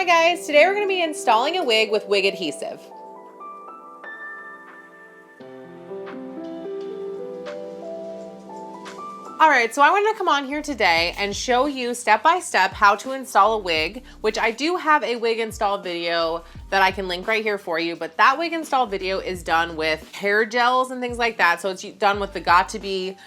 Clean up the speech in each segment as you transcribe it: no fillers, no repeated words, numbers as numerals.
Hi guys, today we're going to be installing a wig with wig adhesive. Alright, so I wanted to come on here today and show you step by step how to install a wig, which I do have a wig install video that I can link right here for you, but that wig install video is done with hair gels and things like that. So it's done with the got-to-be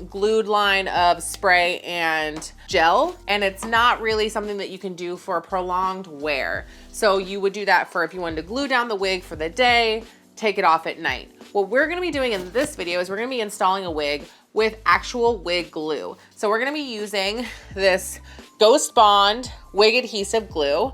glued line of spray and gel, and it's not really something that you can do for a prolonged wear. So you would do that for if you wanted to glue down the wig for the day, take it off at night. What we're gonna be doing in this video is we're gonna be installing a wig with actual wig glue. So we're gonna be using this Ghost Bond wig adhesive glue,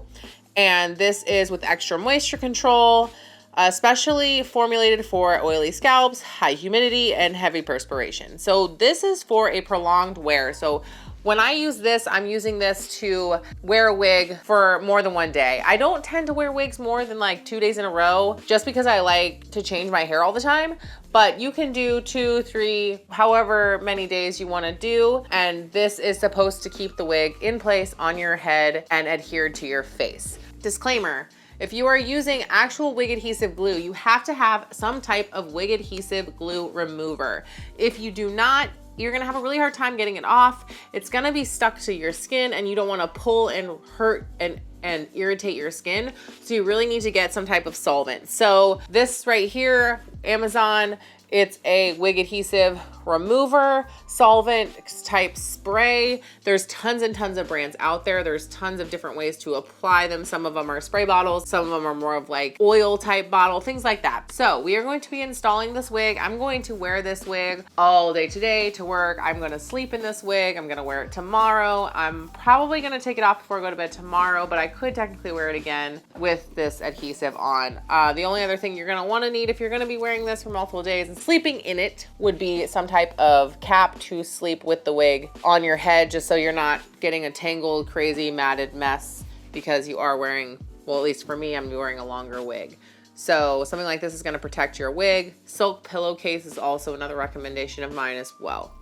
and this is with extra moisture control, especially formulated for oily scalps, high humidity, and heavy perspiration. So this is for a prolonged wear. So when I use this, I'm using this to wear a wig for more than one day. I don't tend to wear wigs more than like 2 days in a row, just because I like to change my hair all the time. But you can do 2, 3, however many days you want to do. And this is supposed to keep the wig in place on your head and adhered to your face. Disclaimer. If you are using actual wig adhesive glue, you have to have some type of wig adhesive glue remover. If you do not, you're gonna have a really hard time getting it off. It's gonna be stuck to your skin and you don't wanna pull and hurt and irritate your skin. So you really need to get some type of solvent. So this right here, Amazon, it's a wig adhesive remover, solvent type spray. There's tons and tons of brands out there. There's tons of different ways to apply them. Some of them are spray bottles. Some of them are more of like oil type bottle, things like that. So we are going to be installing this wig. I'm going to wear this wig all day today to work. I'm going to sleep in this wig. I'm going to wear it tomorrow. I'm probably going to take it off before I go to bed tomorrow, but I could technically wear it again with this adhesive on. The only other thing you're going to want to need if you're going to be wearing this for multiple days and sleeping in it would be some type of cap to sleep with the wig on your head, just so you're not getting a tangled, crazy, matted mess, because you are wearing, well, at least for me, I'm wearing a longer wig. So something like this is going to protect your wig. Silk pillowcase is also another recommendation of mine as well.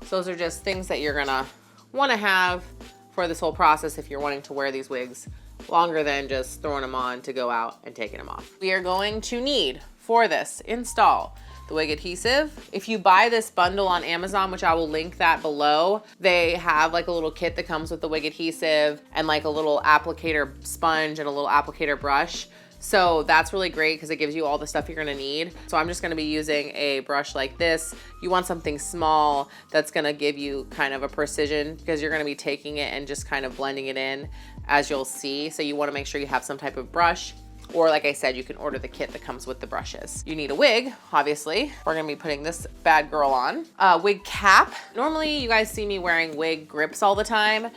So those are just things that you're gonna want to have for this whole process if you're wanting to wear these wigs longer than just throwing them on to go out and taking them off. We are going to need for this install the wig adhesive. If you buy this bundle on Amazon, which I will link that below, they have like a little kit that comes with the wig adhesive and like a little applicator sponge and a little applicator brush. So that's really great because it gives you all the stuff you're gonna need. So I'm just gonna be using a brush like this. You want something small that's gonna give you kind of a precision, because you're gonna be taking it and just kind of blending it in, as you'll see. So you wanna make sure you have some type of brush. Or like I said, you can order the kit that comes with the brushes. You need a wig, obviously. We're gonna be putting this bad girl on. Wig cap. Normally you guys see me wearing wig grips all the time.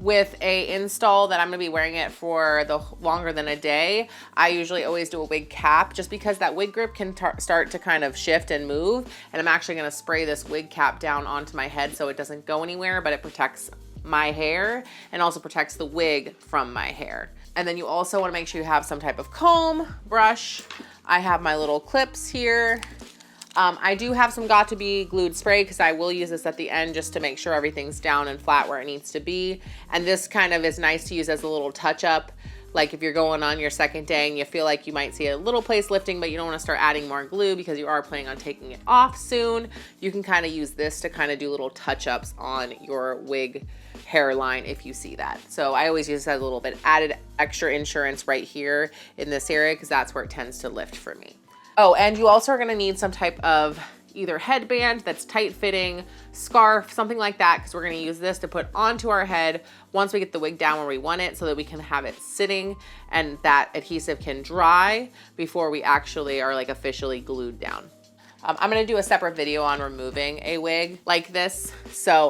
With a install that I'm gonna be wearing it for the longer than a day, I usually always do a wig cap, just because that wig grip can start to kind of shift and move. And I'm actually gonna spray this wig cap down onto my head so it doesn't go anywhere, but it protects my hair and also protects the wig from my hair. And then you also want to make sure you have some type of comb, brush. I have my little clips here. I do have some got-to-be glued spray, because I will use this at the end just to make sure everything's down and flat where it needs to be. And this kind of is nice to use as a little touch-up. Like if you're going on your second day and you feel like you might see a little place lifting, but you don't want to start adding more glue because you are planning on taking it off soon, you can kind of use this to kind of do little touch-ups on your wig hairline if you see that. So I always use this as a little bit added extra insurance right here in this area, because that's where it tends to lift for me. Oh, and you also are going to need some type of either headband that's tight fitting, scarf, something like that, because we're going to use this to put onto our head once we get the wig down where we want it, so that we can have it sitting and that adhesive can dry before we actually are like officially glued down. I'm gonna do a separate video on removing a wig like this. So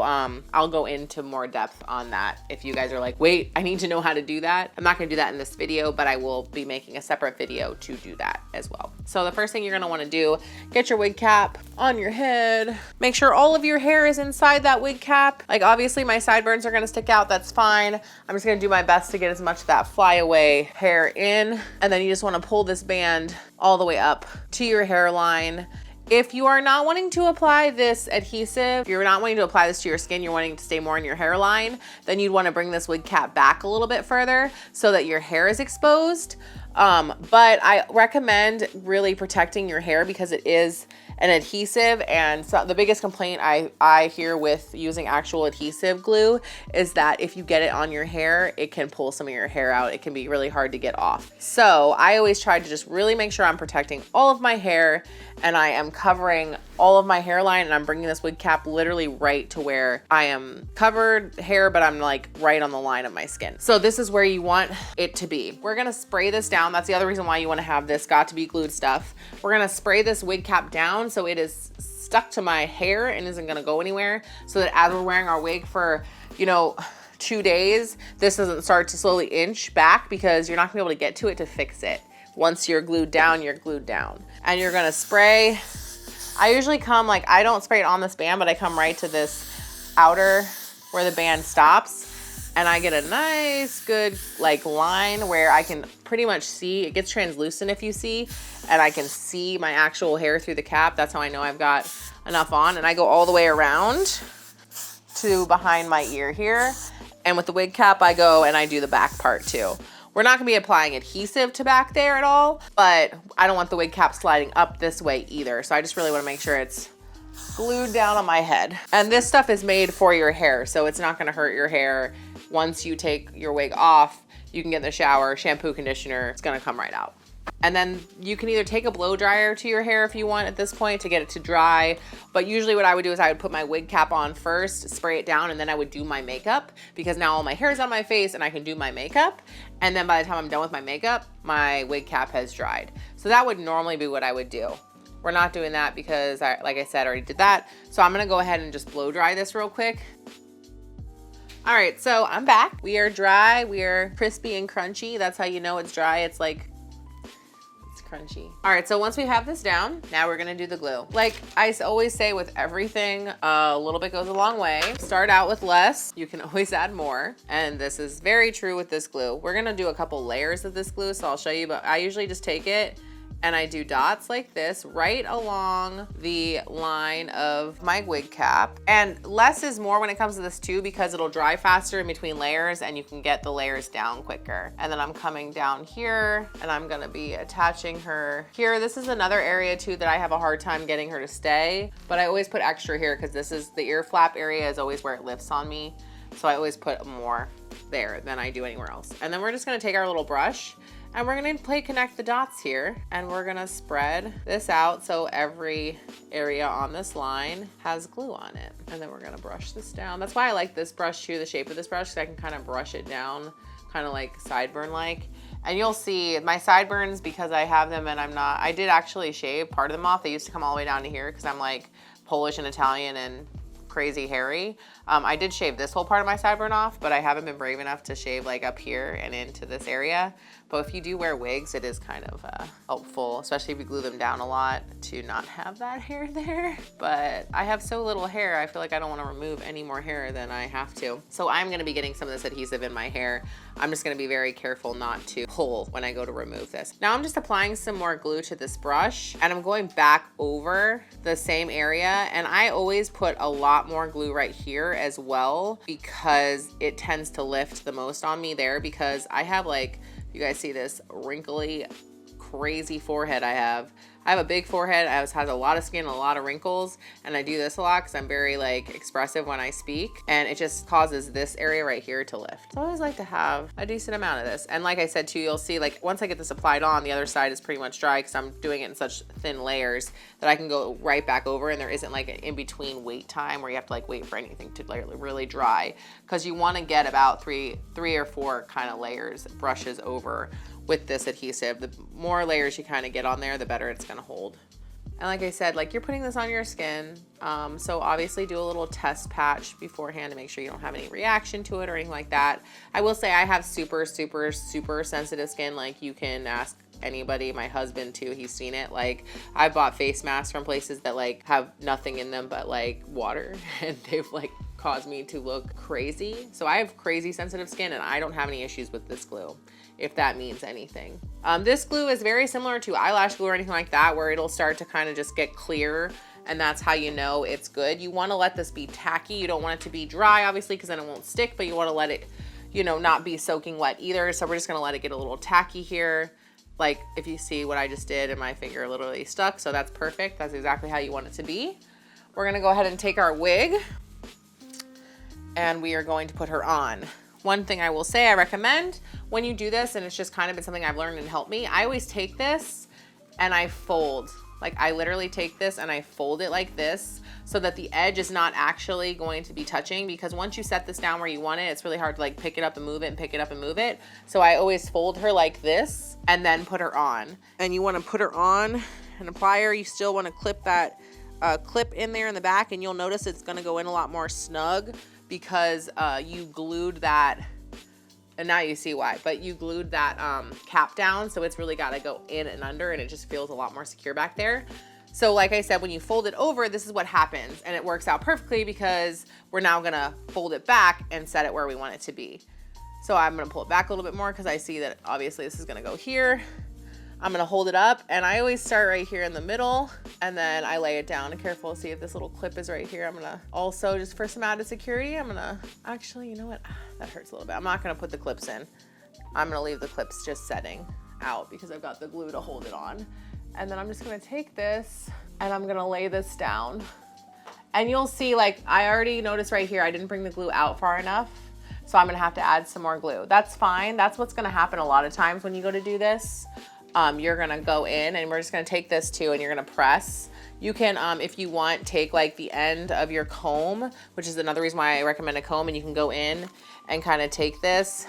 I'll go into more depth on that. If you guys are like, wait, I need to know how to do that. I'm not gonna do that in this video, but I will be making a separate video to do that as well. So the first thing you're gonna wanna do, get your wig cap on your head. Make sure all of your hair is inside that wig cap. Like obviously my sideburns are gonna stick out, that's fine. I'm just gonna do my best to get as much of that flyaway hair in. And then you just wanna pull this band all the way up to your hairline If you are not wanting to apply this adhesive, if you're not wanting to apply this to your skin, you're wanting to stay more in your hairline, then you'd want to bring this wig cap back a little bit further so that your hair is exposed. But I recommend really protecting your hair because it is an adhesive, and so the biggest complaint I hear with using actual adhesive glue is that if you get it on your hair, it can pull some of your hair out. It can be really hard to get off. So I always try to just really make sure I'm protecting all of my hair and I am covering all of my hairline, and I'm bringing this wig cap literally right to where I am covered hair, but I'm like right on the line of my skin. So this is where you want it to be. We're gonna spray this down. That's the other reason why you wanna have this got to be glued stuff. We're gonna spray this wig cap down so it is stuck to my hair and isn't gonna go anywhere, so that as we're wearing our wig for, you know, 2 days, this doesn't start to slowly inch back, because you're not gonna be able to get to it to fix it. Once you're glued down, you're glued down. And you're gonna spray. I usually come, like, I don't spray it on this band, but I come right to this outer where the band stops, and I get a nice good like line where I can pretty much see, it gets translucent if you see, and I can see my actual hair through the cap. That's how I know I've got enough on. And I go all the way around to behind my ear here. And with the wig cap, I go and I do the back part too. We're not gonna be applying adhesive to back there at all, but I don't want the wig cap sliding up this way either. So I just really wanna make sure it's glued down on my head. And this stuff is made for your hair, so it's not gonna hurt your hair. Once you take your wig off, you can get in the shower, shampoo, conditioner, it's gonna come right out. And then you can either take a blow dryer to your hair if you want at this point to get it to dry. But usually what I would do is I would put my wig cap on first, spray it down, and then I would do my makeup, because now all my hair is on my face and I can do my makeup. And then by the time I'm done with my makeup, my wig cap has dried. So that would normally be what I would do. We're not doing that because like I said, I already did that. So I'm gonna go ahead and just blow dry this real quick. All right, so I'm back. We are dry, we are crispy and crunchy. That's how you know it's dry. It's like, crunchy. All right, so once we have this down, now we're gonna do the glue. Like I always say with everything, a little bit goes a long way. Start out with less, you can always add more. And this is very true with this glue. We're gonna do a couple layers of this glue, so I'll show you, but I usually just take it and I do dots like this right along the line of my wig cap. And less is more when it comes to this too, because it'll dry faster in between layers and you can get the layers down quicker. And then I'm coming down here and I'm gonna be attaching her here. This is another area too that I have a hard time getting her to stay, but I always put extra here because this is the ear flap area is always where it lifts on me. So I always put more there than I do anywhere else. And then we're just gonna take our little brush and we're gonna connect the dots here, and we're gonna spread this out so every area on this line has glue on it. And then we're gonna brush this down. That's why I like this brush too, the shape of this brush, because I can kind of brush it down, kind of like sideburn-like. And you'll see my sideburns, because I have them and I did actually shave part of them off. They used to come all the way down to here because I'm like Polish and Italian and crazy hairy. I did shave this whole part of my sideburn off, but I haven't been brave enough to shave like up here and into this area. But if you do wear wigs, it is kind of helpful, especially if you glue them down a lot, to not have that hair there. But I have so little hair, I feel like I don't want to remove any more hair than I have to. So I'm going to be getting some of this adhesive in my hair. I'm just going to be very careful not to pull when I go to remove this. Now I'm just applying some more glue to this brush, and I'm going back over the same area. And I always put a lot more glue right here as well, because it tends to lift the most on me there, because I have, like, you guys see this wrinkly, crazy forehead I have. I have a big forehead. I has a lot of skin, a lot of wrinkles, and I do this a lot because I'm very like expressive when I speak, and it just causes this area right here to lift. So I always like to have a decent amount of this. And like I said too, you'll see like once I get this applied on, the other side is pretty much dry because I'm doing it in such thin layers that I can go right back over, and there isn't like an in-between wait time where you have to like wait for anything to really dry, because you want to get about three or four kind of layers, brushes over with this adhesive. The more layers you kind of get on there, the better it's gonna hold. And like I said, like you're putting this on your skin, so obviously do a little test patch beforehand to make sure you don't have any reaction to it or anything like that. I will say I have super sensitive skin. Like you can ask anybody, my husband too, he's seen it. Like I bought face masks from places that like have nothing in them but like water, and they've like cause me to look crazy. So I have crazy sensitive skin and I don't have any issues with this glue, if that means anything. This glue is very similar to eyelash glue or anything like that, where it'll start to kind of just get clear, and that's how you know it's good. You want to let this be tacky. You don't want it to be dry, obviously, because then it won't stick, but you want to let it, you know, not be soaking wet either. So we're just going to let it get a little tacky here. Like if you see what I just did and my finger literally stuck, so that's perfect. That's exactly how you want it to be. We're going to go ahead and take our wig and we are going to put her on. One thing I will say, I recommend when you do this, and it's just kind of been something I've learned and helped me, I always take this and I fold. Like I literally take this and I fold it like this so that the edge is not actually going to be touching, because once you set this down where you want it, it's really hard to like pick it up and move it and pick it up and move it. So I always fold her like this and then put her on. And you want to put her on and apply her. You still want to clip that clip in there in the back, and you'll notice it's going to go in a lot more snug because you glued that. And now you see why, but you glued that cap down, so it's really got to go in and under, and it just feels a lot more secure back there. So like I said, when you fold it over, this is what happens, and it works out perfectly because we're now gonna fold it back and set it where we want it to be. So I'm gonna pull it back a little bit more because I see that obviously this is gonna go here. I'm gonna hold it up, and I always start right here in the middle, and then I lay it down. And careful, see if this little clip is right here. I'm gonna also, just for some added security, I'm gonna, actually, you know what? That hurts a little bit. I'm not gonna put the clips in. I'm gonna leave the clips just setting out because I've got the glue to hold it on. And then I'm just gonna take this and I'm gonna lay this down. And you'll see, like, I already noticed right here, I didn't bring the glue out far enough. So I'm gonna have to add some more glue. That's fine. That's what's gonna happen a lot of times when you go to do this. You're gonna go in, and we're just gonna take this too, and you're gonna press. You can, if you want, take like the end of your comb, which is another reason why I recommend a comb, and you can go in and kind of take this,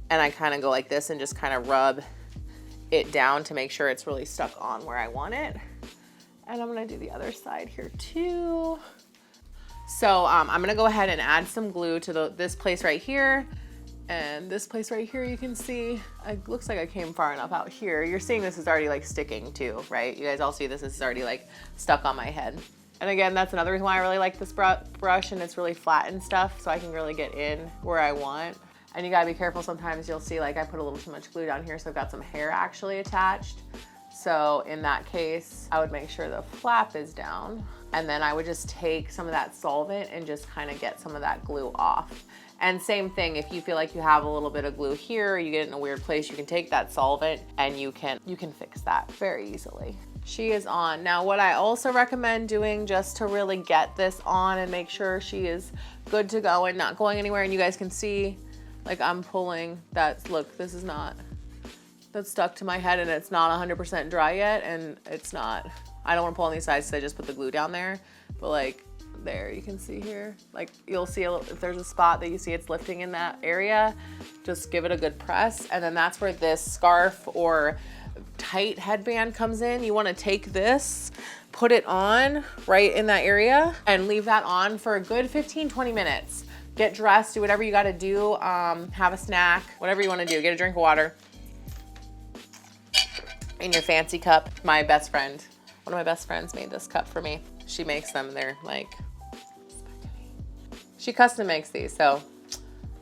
and I kind of go like this and just kind of rub it down to make sure it's really stuck on where I want it. And I'm gonna do the other side here too. So I'm gonna go ahead and add some glue to this place right here. And this place right here, you can see, it looks like I came far enough out here. You're seeing this is already like sticking too, right? You guys all see this is already like stuck on my head. And again, that's another reason why I really like this brush, and it's really flat and stuff, so I can really get in where I want. And you gotta be careful, sometimes you'll see like I put a little too much glue down here, so I've got some hair actually attached. So in that case, I would make sure the flap is down, and then I would just take some of that solvent and just kind of get some of that glue off. And same thing, if you feel like you have a little bit of glue here, you get it in a weird place, you can take that solvent and you can fix that very easily. She is on. Now, what I also recommend doing just to really get this on and make sure she is good to go and not going anywhere, and you guys can see, like I'm pulling that, look, this is not, that's stuck to my head and it's not 100% dry yet, and it's not, I don't want to pull on these sides because I just put the glue down there, but like, there you can see here, like you'll see if there's a spot that you see it's lifting in that area, just give it a good press. And then that's where this scarf or tight headband comes in. You want to take this, put it on right in that area, and leave that on for a good 15-20 minutes. Get dressed, do whatever you got to do, have a snack, whatever you want to do. Get a drink of water in your fancy cup. My best friend, one of my best friends made this cup for me. She makes them, they're like, she custom makes these, so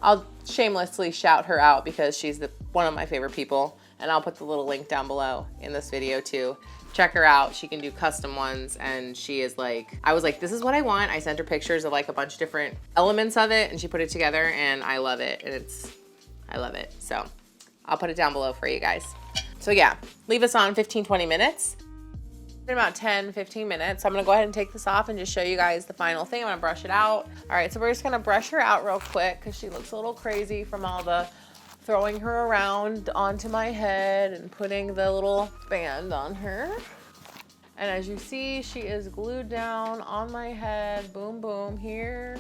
I'll shamelessly shout her out because she's one of my favorite people, and I'll put the little link down below in this video too. Check her out. She can do custom ones, and she is like, I was like, this is what I want. I sent her pictures of like a bunch of different elements of it, and she put it together, and I love it, and I love it. So I'll put it down below for you guys. So yeah, leave us on 15-20 minutes. In about 10-15 minutes. So I'm gonna go ahead and take this off and just show you guys the final thing. I'm gonna brush it out. All right, so we're just gonna brush her out real quick because she looks a little crazy from all the throwing her around onto my head and putting the little band on her. And as you see, she is glued down on my head, boom, boom, here.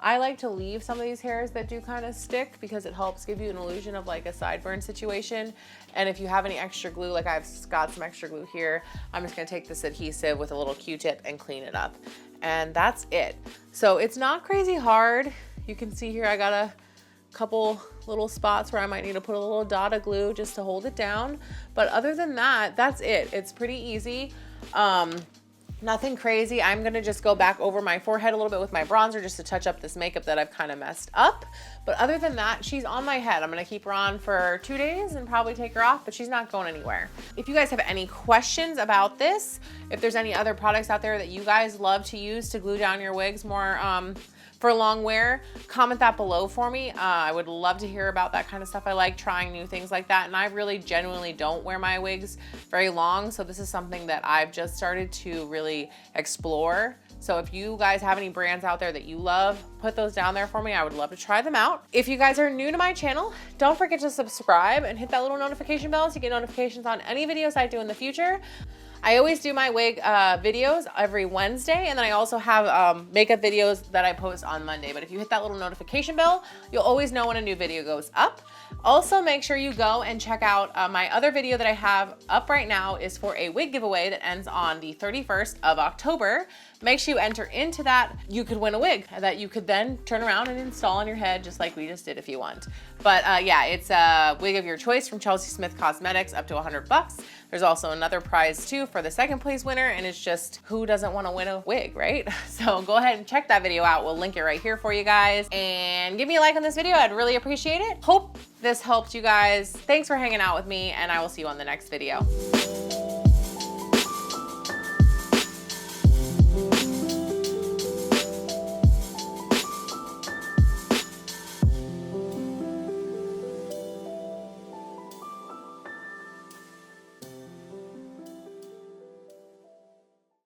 I like to leave some of these hairs that do kind of stick because it helps give you an illusion of like a sideburn situation. And if you have any extra glue, like I've got some extra glue here, I'm just gonna take this adhesive with a little Q-tip and clean it up. And that's it. So it's not crazy hard. You can see here I got a couple little spots where I might need to put a little dot of glue just to hold it down. But other than that, that's it. It's pretty easy. Nothing crazy. I'm gonna just go back over my forehead a little bit with my bronzer just to touch up this makeup that I've kind of messed up. But other than that, she's on my head. I'm gonna keep her on for 2 days and probably take her off, but she's not going anywhere. If you guys have any questions about this, if there's any other products out there that you guys love to use to glue down your wigs more for long wear, comment that below for me. I would love to hear about that kind of stuff. I like trying new things like that, and I really genuinely don't wear my wigs very long, so this is something that I've just started to really explore. So if you guys have any brands out there that you love, put those down there for me. I would love to try them out. If you guys are new to my channel, don't forget to subscribe and hit that little notification bell to get notifications on any videos I do in the future. I always do my wig videos every Wednesday, and then I also have makeup videos that I post on Monday. But if you hit that little notification bell, you'll always know when a new video goes up. Also, make sure you go and check out my other video that I have up right now is for a wig giveaway that ends on the 31st of October. Make sure you enter into that. You could win a wig that you could then turn around and install on your head just like we just did if you want. But yeah, it's a wig of your choice from Chelsea Smith Cosmetics, up to $100. There's also another prize too for the second place winner, and it's just who doesn't want to win a wig, right? So go ahead and check that video out. We'll link it right here for you guys, and give me a like on this video. I'd really appreciate it. Hope this helped you guys. Thanks for hanging out with me, and I will see you on the next video.